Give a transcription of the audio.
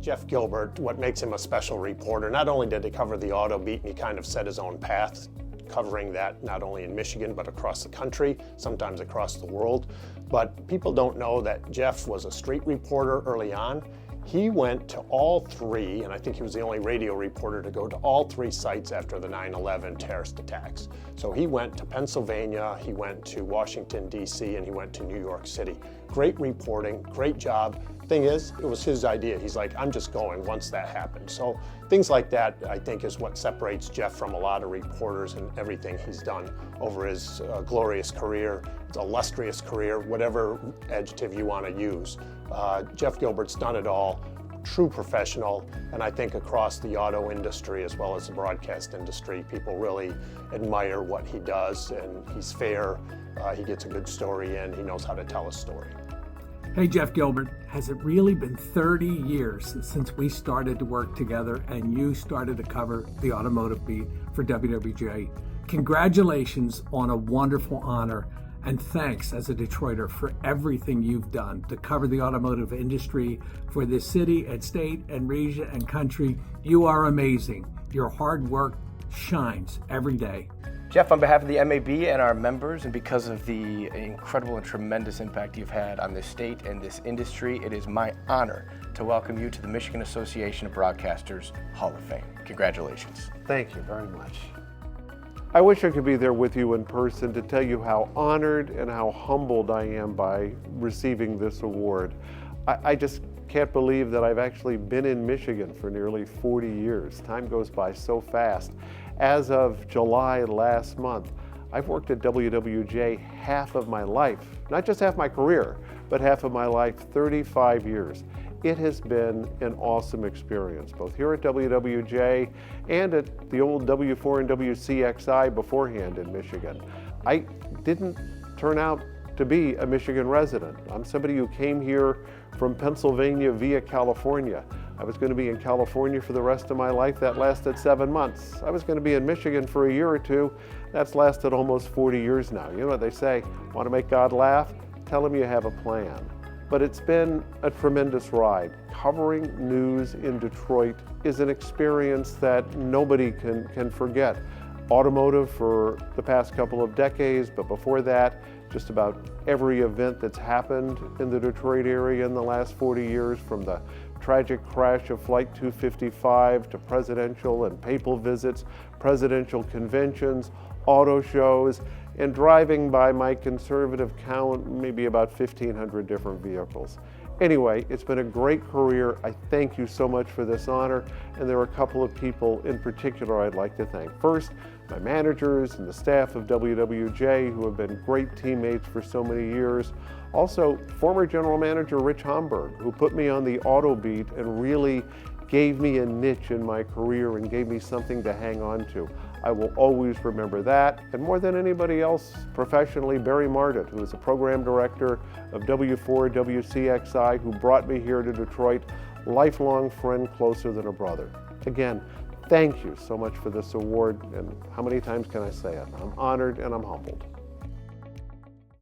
Jeff Gilbert, what makes him a special reporter, not only did he cover the auto beat and he kind of set his own path, covering that not only in Michigan but across the country, sometimes across the world, but people don't know that Jeff was a street reporter early on. He went to all three, and I think he was the only radio reporter to go to all three sites after the 9/11 terrorist attacks. So he went to Pennsylvania, he went to Washington, D.C., and he went to New York City. Great reporting, great job. Thing is, it was his idea. He's like, I'm just going once that happened. So things like that, I think, is what separates Jeff from a lot of reporters and everything he's done over his glorious career, his illustrious career, whatever adjective you want to use. Jeff Gilbert's done it all, true professional, and I think across the auto industry as well as the broadcast industry, people really admire what he does, and he's fair, he gets a good story in, he knows how to tell a story. Hey, Jeff Gilbert, has it really been 30 years since we started to work together and you started to cover the automotive beat for WWJ? Congratulations on a wonderful honor, and thanks as a Detroiter for everything you've done to cover the automotive industry for this city and state and region and country. You are amazing. Your hard work shines every day. Jeff, on behalf of the MAB and our members, and because of the incredible and tremendous impact you've had on this state and this industry, it is my honor to welcome you to the Michigan Association of Broadcasters Hall of Fame. Congratulations. Thank you very much. I wish I could be there with you in person to tell you how honored and how humbled I am by receiving this award. I just can't believe that I've actually been in Michigan for nearly 40 years. Time goes by so fast. As of July last month, I've worked at WWJ half of my life, not just half my career, but half of my life, 35 years. It has been an awesome experience, both here at WWJ and at the old W4 and WCXI beforehand in Michigan. I didn't turn out to be a Michigan resident. I'm somebody who came here from Pennsylvania via California. I was going to be in California for the rest of my life. That lasted 7 months. I was going to be in Michigan for a year or two. That's lasted almost 40 years now. You know what they say, want to make God laugh? Tell him you have a plan. But it's been a tremendous ride. Covering news in Detroit is an experience that nobody can forget. Automotive for the past couple of decades, but before that, just about every event that's happened in the Detroit area in the last 40 years, from the tragic crash of Flight 255 to presidential and papal visits, presidential conventions, auto shows, and driving by my conservative count, maybe about 1,500 different vehicles. Anyway, it's been a great career. I thank you so much for this honor, and there are a couple of people in particular I'd like to thank. First, my managers and the staff of WWJ, who have been great teammates for so many years. Also, former General Manager Rich Homburg, who put me on the auto beat and really gave me a niche in my career and gave me something to hang on to. I will always remember that. And more than anybody else professionally, Barry Mardit, who is the program director of W4 WCXI, who brought me here to Detroit, lifelong friend, closer than a brother. Again, thank you so much for this award, and how many times can I say it? I'm honored and I'm humbled.